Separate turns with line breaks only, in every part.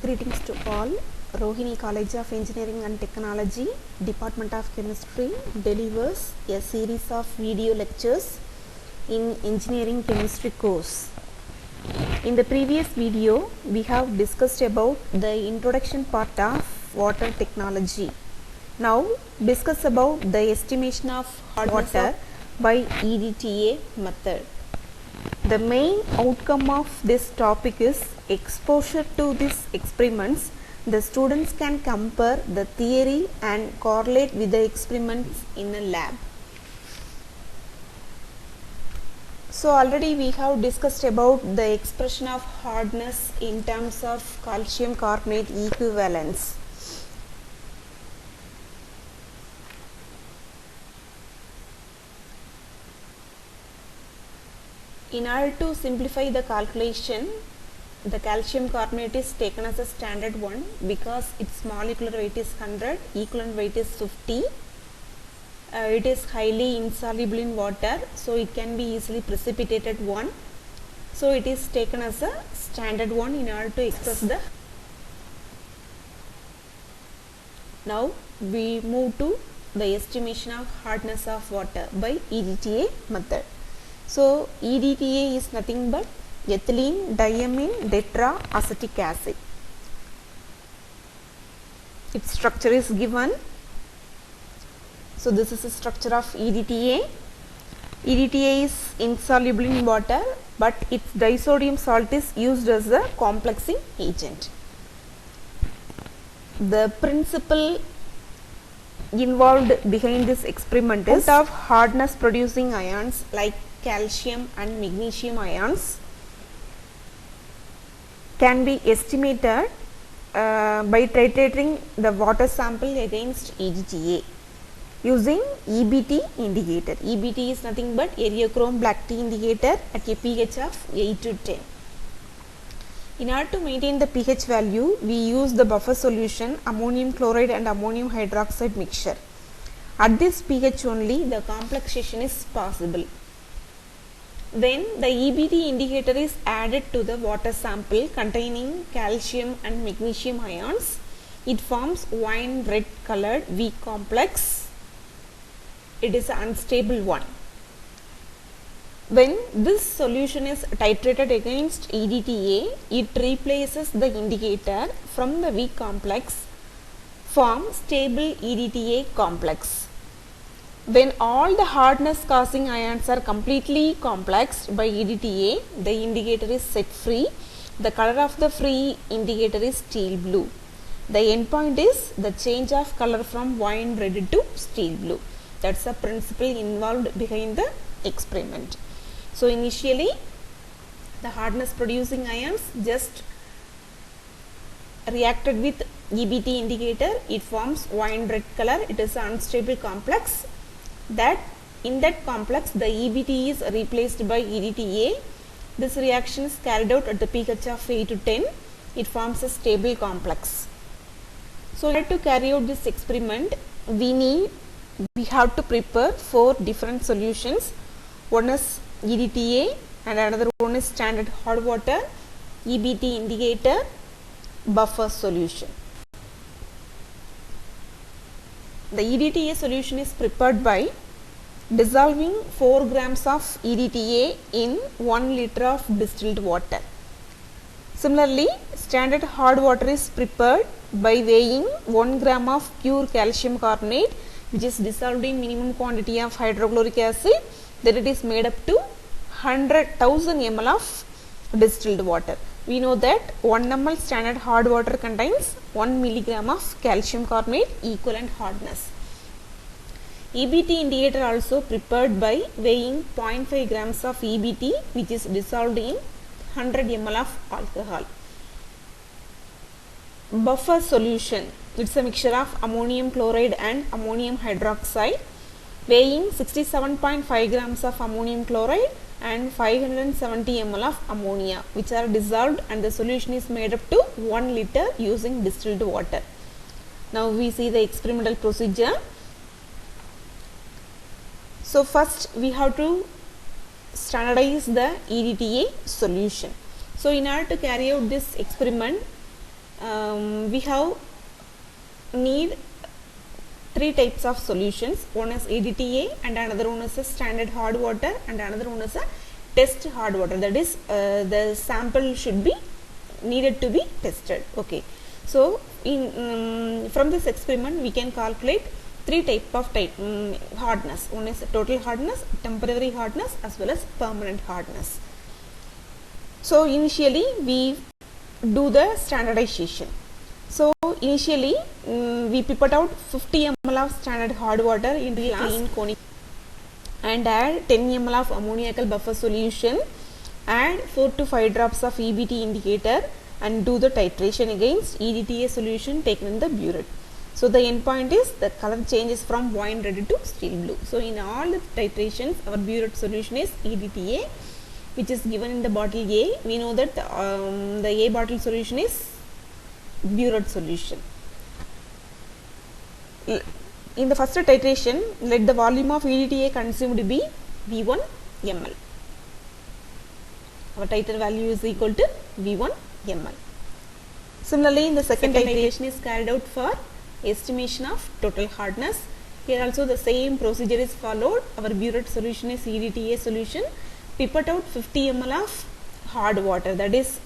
Greetings to all. Rohini College of Engineering and Technology, Department of Chemistry delivers a series of video lectures in Engineering Chemistry course. In the previous video, we have discussed about the introduction part of water technology. Now, discuss about the estimation of hardness water by EDTA method. The main outcome of this topic is exposure to these experiments. The students can compare the theory and correlate with the experiments in a lab. So already we have discussed about the expression of hardness in terms of calcium carbonate equivalence. In order to simplify the calculation, the calcium carbonate is taken as a standard one because its molecular weight is 100, equivalent weight is 50. It is highly insoluble in water, so it can be easily precipitated one. So it is taken as a standard one in order to express the. Now we move to the estimation of hardness of water by EDTA method. So EDTA is nothing but ethylene diamine tetraacetic acid. Its structure is given. So this is the structure of EDTA. EDTA is insoluble in water, but its disodium salt is used as a complexing agent. The principle involved behind this experiment is of hardness producing ions like calcium and magnesium ions can be estimated by titrating the water sample against EDTA using EBT indicator. EBT is nothing but eriochrome black tea indicator at a pH of 8 to 10. In order to maintain the pH value, we use the buffer solution ammonium chloride and ammonium hydroxide mixture. At this pH only the complexation is possible. Then the EBT indicator is added to the water sample containing calcium and magnesium ions. It forms wine red colored weak complex. It is an unstable one. When this solution is titrated against EDTA, it replaces the indicator from the weak complex, form stable EDTA complex. When all the hardness causing ions are completely complexed by EDTA, the indicator is set free. The color of the free indicator is steel blue. The endpoint is the change of color from wine red to steel blue. That's the principle involved behind the experiment. So initially the hardness producing ions just reacted with EBT indicator. It forms wine red color. It is an unstable complex. That in that complex the EBT is replaced by EDTA. This reaction is carried out at the pH of 8 to 10. It forms a stable complex. So in order to carry out this experiment, we have to prepare 4 different solutions. One is EDTA and another one is standard hot water, EBT indicator, buffer solution. The EDTA solution is prepared by dissolving 4 grams of EDTA in 1 liter of distilled water. Similarly, standard hard water is prepared by weighing 1 gram of pure calcium carbonate, which is dissolved in minimum quantity of hydrochloric acid. Then it is made up to 100,000 ml of distilled water. We know that 1 ml standard hard water contains 1 milligram of calcium carbonate equivalent hardness. EBT indicator also prepared by weighing 0.5 grams of EBT, which is dissolved in 100 ml of alcohol. Buffer solution, it's a mixture of ammonium chloride and ammonium hydroxide, weighing 67.5 grams of ammonium chloride and 570 ml of ammonia, which are dissolved, and the solution is made up to 1 liter using distilled water. Now we see the experimental procedure. So first we have to standardize the EDTA solution. So in order to carry out this experiment, we have need three types of solutions. One is EDTA and another one is a standard hard water and another one is a test hard water. That is the sample should be needed to be tested. Okay, so in from this experiment we can calculate three type of hardness. One is total hardness, temporary hardness as well as permanent hardness. So initially we do the standardization. So initially we pipette out 50 ml of standard hard water into a clean conic and add 10 ml of ammoniacal buffer solution, add 4 to 5 drops of EBT indicator and do the titration against EDTA solution taken in the burette. So the end point is the color changes from wine red to steel blue. So in all the titrations our burette solution is EDTA, which is given in the bottle A. We know that the A bottle solution is burette solution. In the first titration, let the volume of EDTA consumed be V1 ml. Our titer value is equal to V1 ml. Similarly, in the second titration is carried out for estimation of total hardness. Here also the same procedure is followed. Our burette solution is EDTA solution. Pipette out 50 ml of hard water, that is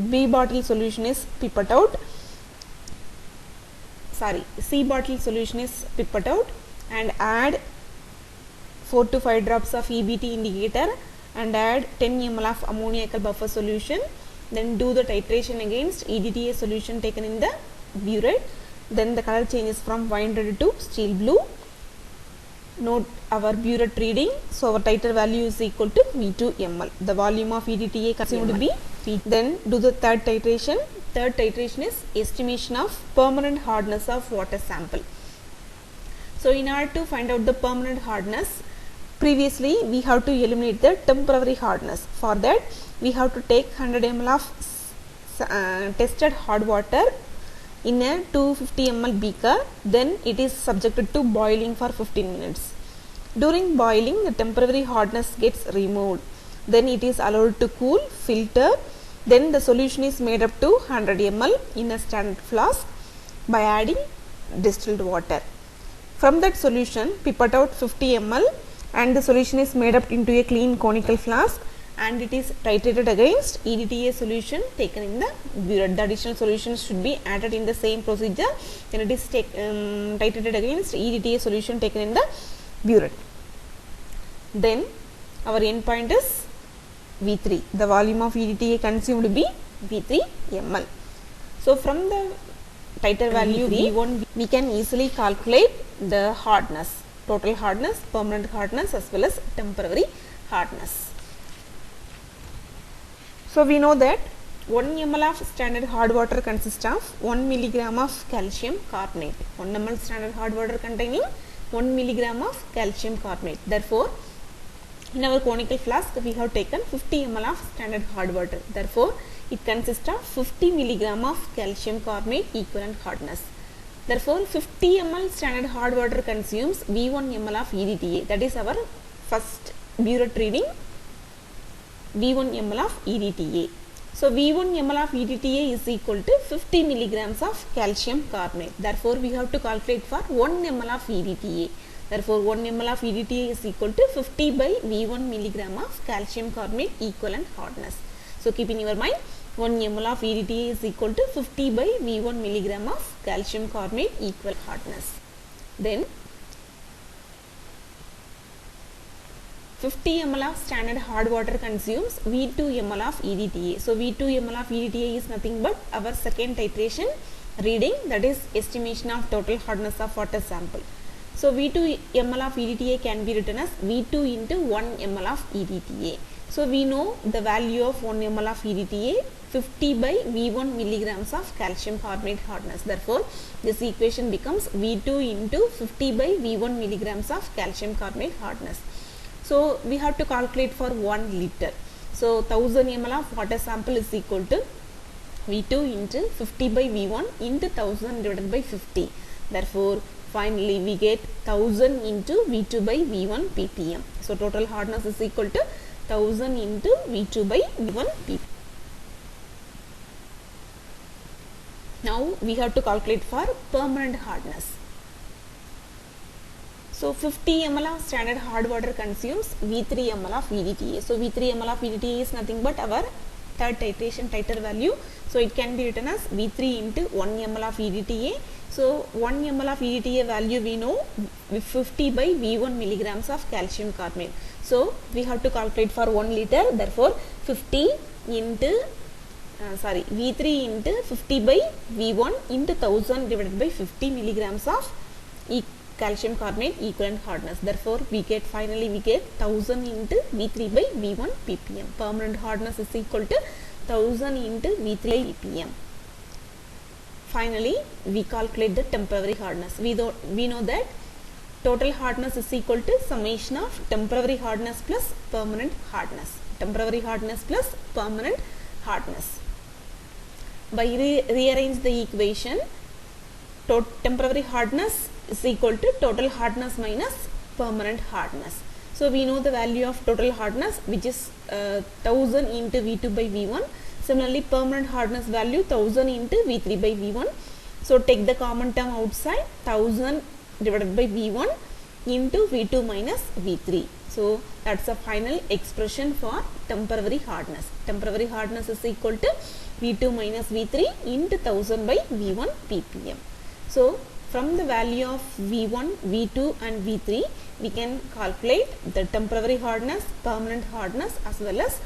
B bottle solution is pipette out. C bottle solution is pipette out and add 4 to 5 drops of EBT indicator and add 10 ml of ammoniacal buffer solution. Then do the titration against EDTA solution taken in the burette. Then the color changes from wine red to steel blue. Note our burette reading. So our titer value is equal to V2 ml. The volume of EDTA consumed to be V. Then do the third titration. Third titration is estimation of permanent hardness of water sample. So in order to find out the permanent hardness, previously we have to eliminate the temporary hardness. For that we have to take 100 ml of tested hard water in a 250 ml beaker. Then it is subjected to boiling for 15 minutes. During boiling the temporary hardness gets removed. Then it is allowed to cool, filter. Then the solution is made up to 100 ml in a standard flask by adding distilled water. From that solution pipette out 50 ml and the solution is made up into a clean conical flask and it is titrated against EDTA solution taken in the burette. The additional solutions should be added in the same procedure. Then it is titrated against EDTA solution taken in the burette. Then our end point is V3. The volume of EDTA consumed be V3 ml. So from the titer value V1 we can easily calculate the hardness, total hardness, permanent hardness as well as temporary hardness. So we know that 1 ml of standard hard water consists of 1 milligram of calcium carbonate. 1 ml standard hard water containing 1 milligram of calcium carbonate. Therefore, in our conical flask we have taken 50 ml of standard hard water. Therefore, it consists of 50 milligram of calcium carbonate equivalent hardness. Therefore, 50 ml standard hard water consumes V1 ml of EDTA. That is our first burette reading, V1 ml of EDTA. So V1 ml of EDTA is equal to 50 milligrams of calcium carbonate. Therefore, we have to calculate for 1 ml of EDTA. Therefore, 1 ml of EDTA is equal to 50 by V1 milligram of calcium carbonate equivalent hardness. So keep in your mind, 1 ml of EDTA is equal to 50 by V1 milligram of calcium carbonate equivalent hardness. Then 50 ml of standard hard water consumes V2 ml of EDTA. So V2 ml of EDTA is nothing but our second titration reading, that is estimation of total hardness of water sample. So V2 ml of EDTA can be written as V2 into 1 ml of EDTA. So we know the value of 1 ml of EDTA 50 by V1 milligrams of calcium carbonate hardness. Therefore, this equation becomes V2 into 50 by V1 milligrams of calcium carbonate hardness. So we have to calculate for 1 liter. So 1000 ml of water sample is equal to V2 into 50 by V1 into 1000 divided by 50. Therefore, finally we get 1000 into V2 by V1 ppm. So total hardness is equal to 1000 into V2 by V1 ppm. we have to calculate for permanent hardness. So 50 ml of standard hard water consumes V3 ml of EDTA. So V3 ml of EDTA is nothing but our third titration titer value. So it can be written as V3 into 1 ml of EDTA. So 1 ml of EDTA value we know 50 by V1 milligrams of calcium carbonate. So we have to calculate for 1 liter. Therefore 50 into V3 into 50 by V1 into 1000 divided by 50 milligrams of calcium carbonate equivalent hardness. Therefore finally we get 1000 into V3 by V1 ppm. Permanent hardness is equal to 1000 into V3 by ppm. Finally we calculate the temporary hardness. We know that total hardness is equal to summation of temporary hardness plus permanent hardness. Temporary hardness plus permanent hardness. By rearrange the equation, temporary hardness is equal to total hardness minus permanent hardness. So we know the value of total hardness, which is 1000 into V2 by V1. Similarly, permanent hardness value 1000 into V3 by V1. So take the common term outside, 1000 divided by V1 into V2 minus V3. So that's the final expression for temporary hardness. Temporary hardness is equal to V2 minus V3 into 1000 by V1 ppm. So from the value of V1, V2 and V3, we can calculate the temporary hardness, permanent hardness as well as